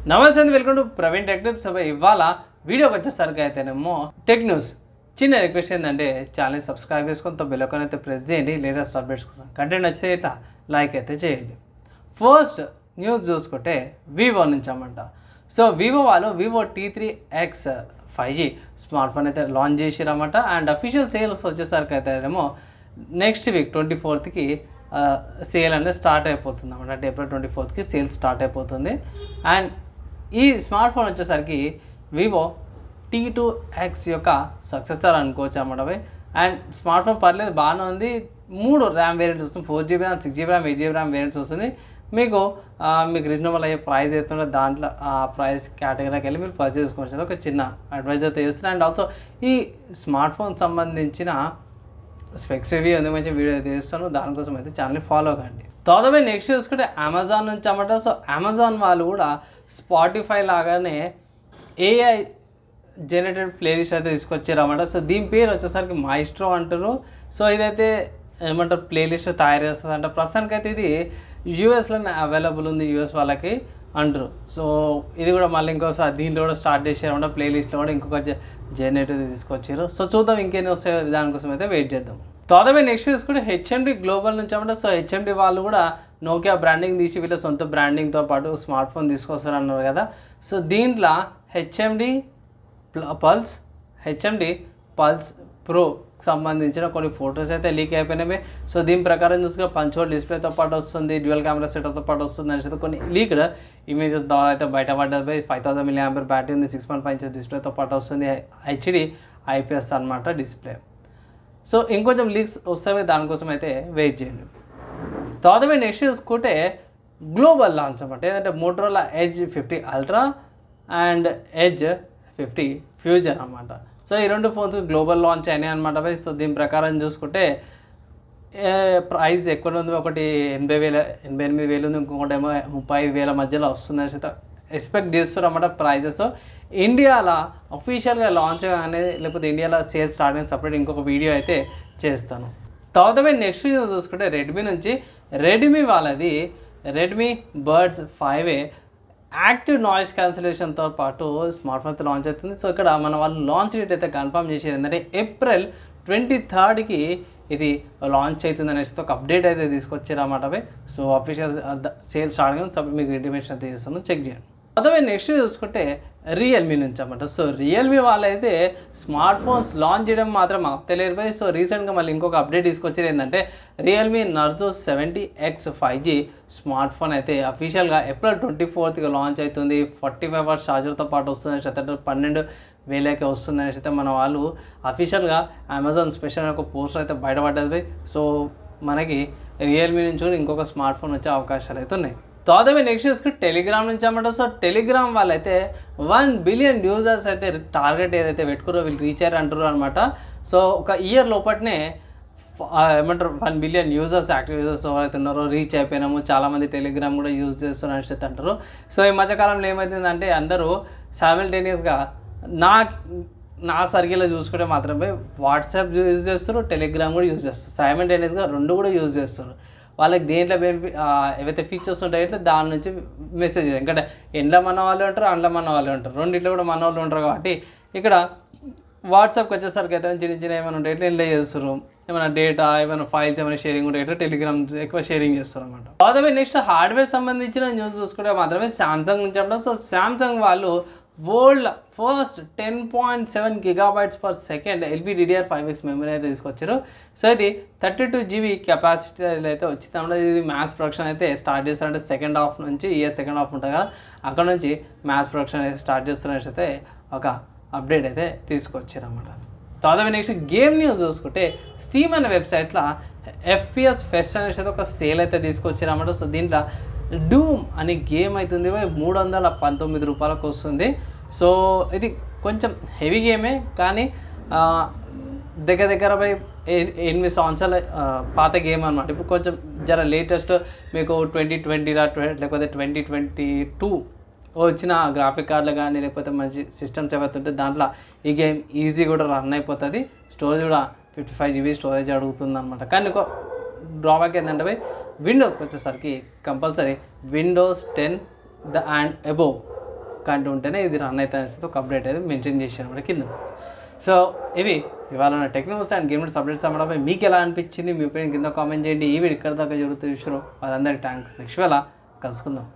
నమస్తే అండి, welcome to Praveen tech tips. ఇవాళ వీడియోకి వచ్చేసరికి అయితేనేమో టెక్ న్యూస్. చిన్న రిక్వెస్ట్ ఏంటంటే ఛానల్ సబ్స్క్రైబ్ చేసుకొని బెల్ ఐకాన్ అయితే ప్రెస్ చేయండి. లేటెస్ట్ అప్డేట్స్ కోసం కంటెంట్ నచ్చితే ఇట్లా లైక్ అయితే చేయండి. ఫస్ట్ న్యూస్ చూసుకుంటే వివో నుంచి అన్నమాట. సో వివో వాళ్ళు Vivo T3X 5G smart phone అయితే లాంచ్ చేసిరన్నమాట. అండ్ అఫీషియల్ సేల్స్ వచ్చేసరికి అయితేనేమో నెక్స్ట్ వీక్ 24కి సేల్ అనేది స్టార్ట్ అయిపోతుంది అన్నమాట. అంటే ఏప్రిల్ 24కి సేల్ స్టార్ట్ అయిపోతుంది. అండ్ ఈ స్మార్ట్ ఫోన్ వచ్చేసరికి వివో T2X యొక్క సక్సెసర్ అనుకోవచ్చు అన్నమాట. అండ్ స్మార్ట్ ఫోన్ పర్లేదు, బాగానే ఉంది. 3 ర్యామ్ వేరియంట్స్ వస్తుంది, 4GB RAM, 6GB RAM, 8GB RAM variants వస్తుంది. మీకు రీజనబుల్ అయ్యే ప్రైస్ అవుతుందో దాంట్లో ఆ ప్రైస్ కేటగిరీకి వెళ్ళి మీరు పర్చేస్ చేసుకోవచ్చు. ఒక చిన్న అడ్వైజ్ అయితే చేస్తున్నాను. అండ్ ఆల్సో ఈ స్మార్ట్ ఫోన్ సంబంధించిన స్పెక్స్ రివ్యూ ఎందుకు మంచి వీడియో అయితే చేస్తాను, దానికోసం అయితే ఛానల్ని ఫాలో కండి. తర్వాత నెక్స్ట్ చూసుకుంటే అమెజాన్ నుంచి అన్నమాట. సో అమెజాన్ వాళ్ళు కూడా స్పాటిఫై లాగానే AI జనరేటెడ్ ప్లేలిస్ట్ అయితే తీసుకొచ్చారన్నమాట. సో దీని పేరు వచ్చేసరికి మైస్ట్రో అంటారు. సో ఇదైతే ఏమంటారు, ప్లేలిస్ట్ తయారు చేస్తుంది అంట. ప్రస్తుతానికైతే ఇది యూఎస్లోనే అవైలబుల్ ఉంది, యూఎస్ వాళ్ళకి అంటారు. సో ఇది కూడా మళ్ళీ ఇంకోసారి దీంట్లో కూడా స్టార్ట్ చేసారన్నమాట. ప్లేలిస్ట్లో కూడా ఇంకొక జనరేటివ్ తీసుకొచ్చారు. సో చూద్దాం ఇంకేం వస్తాయో, దానికోసం అయితే వెయిట్ చేద్దాం. తర్వాత నెక్స్ట్ చూసుకుంటే HMD గ్లోబల్ నుంచి అన్నమాట. సో HMD వాళ్ళు కూడా నోకియా బ్రాండింగ్ తీసి వీళ్ళ సొంత బ్రాండింగ్తో పాటు స్మార్ట్ ఫోన్ తీసుకొస్తారు అన్నారు కదా. సో దీంట్లో HMD పల్స్ ప్రో సంబంధించిన కొన్ని ఫొటోస్ అయితే లీక్ అయిపోయినాయి. సో దీని ప్రకారం చూసుకుంటే పంచోల్ డిస్ప్లేతో పాటు వస్తుంది, డ్యూయల్ కెమెరా సెటర్తో పాటు వస్తుంది అని కొన్ని లీక్డ్ ఇమేజెస్ ద్వారా అయితే బయటపడ్డది. 5000 mAh బ్యాటరీ ఉంది, 6.5 inches డిస్ప్లేతో పాటు వస్తుంది, HD IPS అనమాట డిస్ప్లే. సో ఇంకొంచెం లీక్స్ వస్తాయి, దానికోసం అయితే వెయిట్ చేయండి. తర్వాత నెక్స్ట్ చూసుకుంటే గ్లోబల్ లాంచ్ అనమాట. ఏంటంటే Motorola Edge 50 Ultra and Edge 50 Fusion అన్నమాట. సో ఈ రెండు ఫోన్స్ గ్లోబల్ లాంచ్ అయినాయి అనమాట. సో దీని ప్రకారం చూసుకుంటే ప్రైస్ ఎక్కువ ఉంది. ఒకటి 88,000 ఉంది, ఇంకొకటి ఏమో 35,000 మధ్యలో వస్తుందని ఎక్స్పెక్ట్ చేస్తారు అన్నమాట ప్రైజెస్. ఇండియాలో అఫీషియల్గా లాంచ్ అనేది లేకపోతే ఇండియాలో సేల్స్ స్టార్ట్ అయిన సపరేట్ ఇంకొక వీడియో అయితే చేస్తాను. తర్వాత నెక్స్ట్ చూసుకుంటే రెడ్మీ నుంచి రెడ్మీ వాళ్ళది Redmi buds 5A active noise క్యాన్సిలేషన్తో పాటు స్మార్ట్ ఫోన్తో లాంచ్ అవుతుంది. సో ఇక్కడ మన వాళ్ళు లాంచ్ డేట్ అయితే కన్ఫర్మ్ చేసేది ఏంటంటే ఏప్రిల్ 23కి ఇది లాంచ్ అవుతుంది అనేసి ఒక అప్డేట్ అయితే తీసుకొచ్చారన్నమాట. సో అఫీషియల్ సేల్ స్టార్ట్ అయింది, మీకు ఇంటిమేషన్ అయితే చేస్తాను, చెక్ చేయండి. అదే నెక్స్ట్ చూసుకుంటే రియల్మీ నుంచి అన్నమాట. సో రియల్మీ వాళ్ళైతే స్మార్ట్ ఫోన్స్ లాంచ్ చేయడం మాత్రం ఆపలేరు. సో రీసెంట్గా మళ్ళీ ఇంకొక అప్డేట్ తీసుకొచ్చేది ఏంటంటే Realme Narzo 70X 5G smart phone అయితే అఫీషియల్గా ఏప్రిల్ 24కి లాంచ్ అవుతుంది. 45 hours ఛార్జర్తో పాటు వస్తుందని 12,000 వస్తుందని అయితే మన వాళ్ళు అఫీషియల్గా అమెజాన్ స్పెషల్ ఒక పోస్టర్ అయితే బయటపడ్డది. సో మనకి రియల్మీ నుంచి కూడా ఇంకొక స్మార్ట్ ఫోన్ వచ్చే అవకాశాలు అయితే ఉన్నాయి. తర్వాత నెక్స్ట్ చూసుకుని టెలిగ్రామ్ నుంచి అన్నమాట. సో టెలిగ్రామ్ వాళ్ళైతే 1 billion యూజర్స్ అయితే టార్గెట్ ఏదైతే పెట్టుకురో వీళ్ళు రీచ్ అయ్యారు అంటారు అనమాట. సో ఒక ఇయర్ లోపట్నే ఏమంటారు 1 billion యూజర్స్ యాక్టివ్ యూజర్స్ ఎవరైతే ఉన్నారో రీచ్ అయిపోయినాము. చాలామంది టెలిగ్రామ్ కూడా యూజ్ చేస్తున్నారు అని అంటారు. సో ఈ మధ్యకాలంలో ఏమవుతుందంటే అందరూ సైమల్టేనియస్గా నా సర్కిల్లో చూసుకుంటే మాత్రమే వాట్సాప్ యూజ్ చేస్తారు, టెలిగ్రామ్ కూడా యూజ్ చేస్తారు. సైమల్టేనియస్గా రెండు కూడా యూజ్ చేస్తారు. వాళ్ళకి దేంట్లో ఏవైతే ఫీచర్స్ ఉంటాయో దాని నుంచి మెసేజ్, ఎందుకంటే ఎండ్లో మన వాళ్ళు ఉంటారు, అండ్లో మన వాళ్ళు ఉంటారు, రెండింటిలో కూడా మన వాళ్ళు ఉంటారు. కాబట్టి ఇక్కడ వాట్సాప్కి వచ్చేసరికి అయితే చిన్న ఏమైనా ఉంటాయి ఎండ్లో చేస్తారు, ఏమైనా డేటా ఏమైనా ఫైల్స్ ఏమైనా షేరింగ్ ఉంటాయి టెలిగ్రామ్ ఎక్కువ షేరింగ్ చేస్తారు అనమాట. తర్వాత నెక్స్ట్ హార్డ్వేర్ సంబంధించిన న్యూస్ చూసుకుంటే మాత్రమే శాంసంగ్ నుంచి అంటారు. సో శాంసంగ్ వాళ్ళు world first 10.7 GB/s LPDDR5X memory అయితే తీసుకొచ్చారు. సో ఇది 32 GB కెపాసిటీ అయితే వచ్చింది. ఇది మ్యాథ్స్ ప్రొడక్షన్ అయితే స్టార్ట్ చేస్తారంటే సెకండ్ హాఫ్ నుంచి, ఇయర్ సెకండ్ హాఫ్ ఉంటుంది కదా, అక్కడ నుంచి మ్యాథ్స్ ప్రొడక్షన్ అయితే స్టార్ట్ చేస్తున్నట్టు అయితే ఒక అప్డేట్ అయితే తీసుకొచ్చారు అన్నమాట. తర్వాత నెక్స్ట్ గేమ్ న్యూస్ చూసుకుంటే స్టీమ్ అనే వెబ్సైట్లో FPS ఫెస్ట్ అనేసి అయితే ఒక సేల్ అయితే తీసుకొచ్చారు అన్నమాట. సో దీంట్లో డూమ్ అనే గేమ్ అవుతుంది, 319 రూపాయలకు వస్తుంది. సో ఇది కొంచెం హెవీ గేమే, కానీ దగ్గర 8 సంవత్సరాల పాత గేమ్ అనమాట. ఇప్పుడు కొంచెం జర లేటెస్ట్ మీకు 2020 లేకపోతే 2022 వచ్చిన గ్రాఫిక్ కార్డులు కానీ లేకపోతే మంచి సిస్టమ్స్ ఏవైతే ఉంటే దాంట్లో ఈ గేమ్ ఈజీ కూడా రన్ అయిపోతుంది. స్టోరేజ్ కూడా 55 GB స్టోరేజ్ అడుగుతుంది అనమాట. కానీ డ్రాబ్యాక్ ఏంటంటే విండోస్కి వచ్చేసరికి కంపల్సరీ విండోస్ 10 అండ్ అబోవ్ కంటూ ఉంటేనే ఇది రన్ అవుతుంది అని ఒక అప్డేట్ అయితే మెన్షన్ చేశాను మన కింద. సో ఇవి ఇవాళ నా టెక్నాలజీ అండ్ గేమ్స్ అప్డేట్స్ అమ్మడంపై మీకు ఎలా అనిపించింది, మీ ఒపీనియన్ కింద కామెంట్ చేయండి. ఈ వీడియో ఇక్కడ దాకా జరుగుతుంది చూసారు, వాళ్ళందరికీ థ్యాంక్స్. నెక్స్ట్ వేళ కలుసుకుందాం.